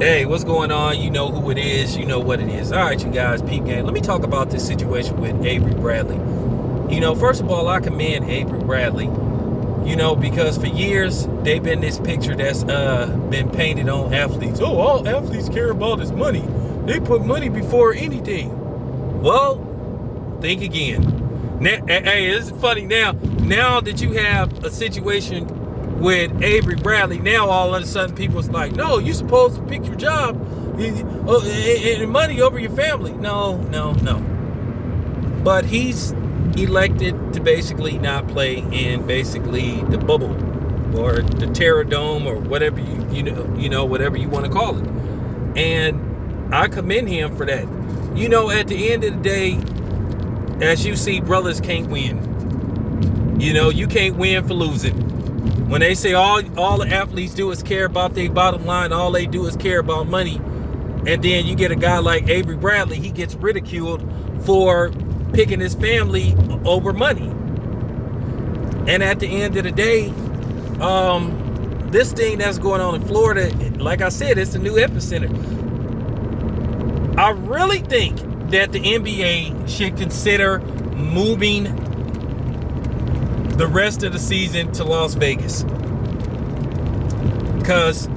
Hey, what's going on? You know who it is. You know what it is. All right, you guys, peep game. Let me talk about this situation with Avery Bradley. First of all, I commend Avery Bradley, because for years, they've been this picture that's been painted on athletes. Oh, all athletes care about is money. They put money before anything. Well, think again. Now, hey, it's funny now. Now that you have a situation with Avery Bradley, now all of a sudden people's like, no, you're supposed to pick your job and money over your family. No. But he's elected to basically not play in basically the bubble or the Terror Dome or whatever whatever you want to call it. And I commend him for that. At the end of the day, as you see, brothers can't win. You can't win for losing. When they say all the athletes do is care about their bottom line, all they do is care about money, and then you get a guy like Avery Bradley, he gets ridiculed for picking his family over money. And at the end of the day, this thing that's going on in Florida, like I said, it's a new epicenter. I really think that the NBA should consider moving the rest of the season to Las Vegas, because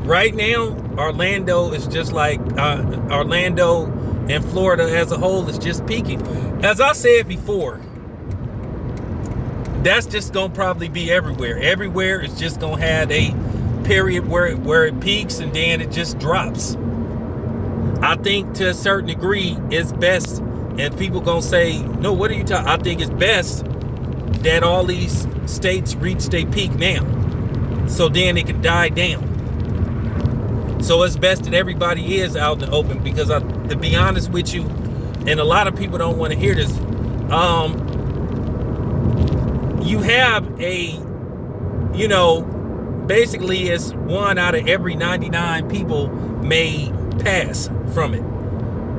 right now Orlando is just like Orlando and Florida as a whole is just peaking. As I said before, that's just gonna probably be everywhere. Everywhere is just gonna have a period where it peaks and then it just drops. I think to a certain degree it's best, and people gonna say, no, what are you talking? I think it's best that all these states reach their peak now, so then it can die down. So it's best that everybody is out in the open, because to be honest with you, and a lot of people don't want to hear this, you have basically it's 1 out of every 99 people may pass from it.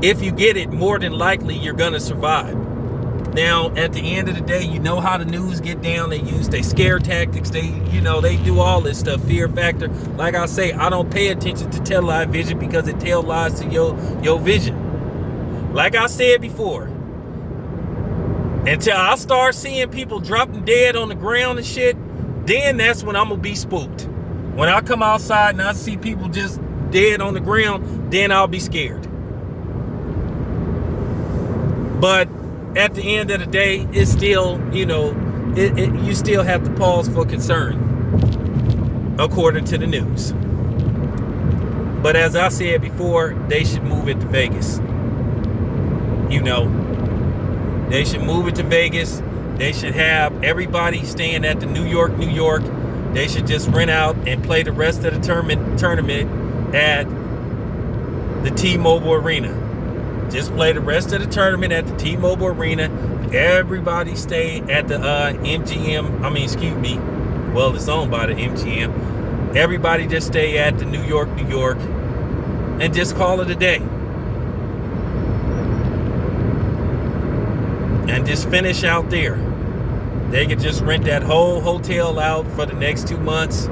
If you get it, more than likely you're gonna survive. Now, at the end of the day, how the news get down. They use their scare tactics. They do all this stuff, fear factor. Like I say, I don't pay attention to television because it tells lies to your vision. Like I said before, until I start seeing people dropping dead on the ground and shit, then that's when I'm going to be spooked. When I come outside and I see people just dead on the ground, then I'll be scared. But at the end of the day, it's still, you still have to pause for concern, according to the news. But as I said before, they should move it to Vegas. They should move it to Vegas. They should have everybody staying at the New York. They should just rent out and play the rest of the tournament at the T-Mobile Arena. Just play the rest of the tournament at the T-Mobile Arena. Everybody stay at the MGM. Well, it's owned by the MGM. Everybody just stay at the New York, and just call it a day. And just finish out there. They could just rent that whole hotel out for the next 2 months.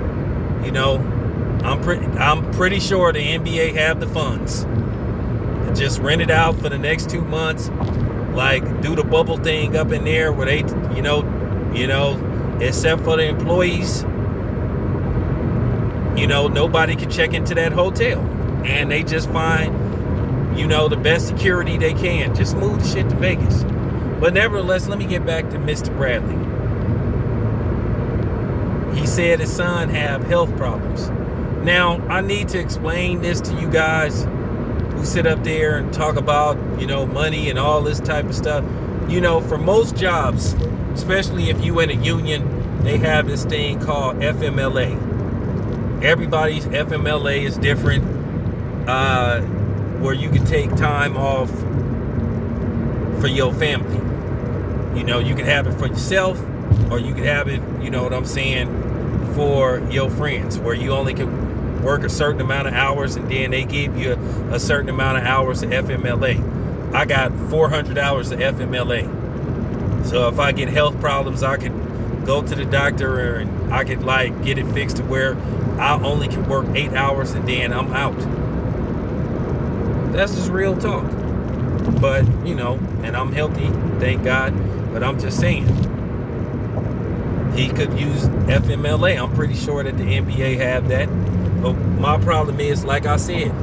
I'm pretty sure the NBA have the funds. Just rent it out for the next 2 months, like do the bubble thing up in there where they, except for the employees, nobody can check into that hotel, and they just find, the best security they can. Just move the shit to Vegas. But nevertheless, let me get back to Mr. Bradley. He said his son have health problems. Now, I need to explain this to you guys who sit up there and talk about, money and all this type of stuff. For most jobs, especially if you in a union, they have this thing called FMLA. Everybody's FMLA is different, where you can take time off for your family. You can have it for yourself, or you can have it, for your friends, where you only can work a certain amount of hours, and then they give you a certain amount of hours of FMLA. I got 400 hours of FMLA. So if I get health problems, I could go to the doctor and I could get it fixed to where I only can work 8 hours and then I'm out. That's just real talk. But, you know, and I'm healthy, thank God. But I'm just saying, he could use FMLA. I'm pretty sure that the NBA have that. But my problem is, like I said,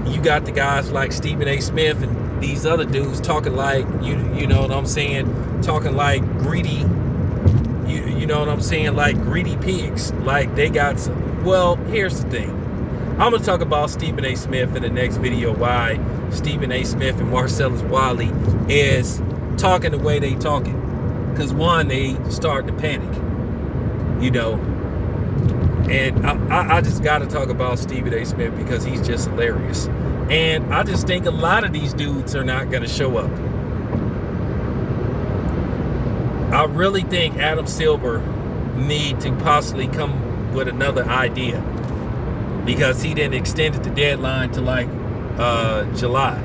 you got the guys like Stephen A. Smith and these other dudes talking like, you know what I'm saying, talking like greedy, you know what I'm saying, like greedy pigs. Like they got some. Well, here's the thing. I'm going to talk about Stephen A. Smith in the next video, why Stephen A. Smith and Marcellus Wiley is talking the way they talking. Because one, they start to panic, you know. And I just got to talk about Stephen A. Smith because he's just hilarious. And I just think a lot of these dudes are not going to show up. I really think Adam Silver need to possibly come with another idea, because he didn't extend the deadline to like July.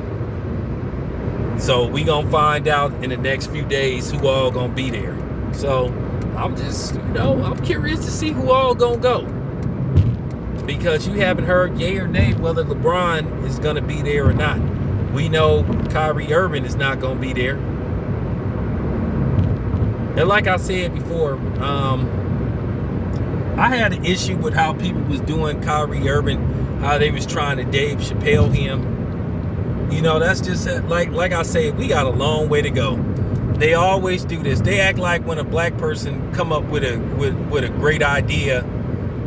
So we gonna find out in the next few days who all gonna be there. So I'm just, you know, I'm curious to see who all gonna go, because you haven't heard yay or nay whether LeBron is gonna be there or not. We know Kyrie Irving is not gonna be there. And like I said before, I had an issue with how people was doing Kyrie Irving, how they was trying to Dave Chappelle him. You know, that's just like I said, we got a long way to go. They always do this. They act like when a black person come up with a great idea,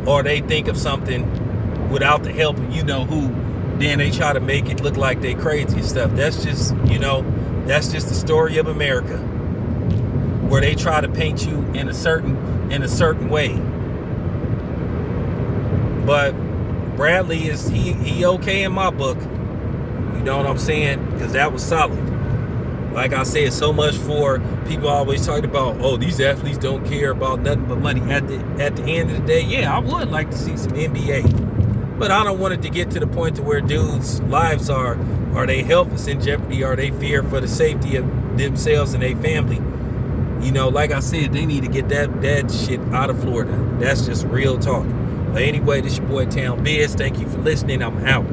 or they think of something without the help of you know who, then they try to make it look like they crazy and stuff. That's just, you know, that's just the story of America, where they try to paint you in a certain way. But Bradley is he okay in my book. You know what I'm saying? Because that was solid. Like I said, so much for people always talking about, oh, these athletes don't care about nothing but money. At the end of the day, yeah, I would like to see some NBA. But I don't want it to get to the point to where dudes' lives are their health is in jeopardy, or they fear for the safety of themselves and their family. You know, like I said, they need to get that shit out of Florida. That's just real talk. But anyway, this your boy Town Biz. Thank you for listening. I'm out.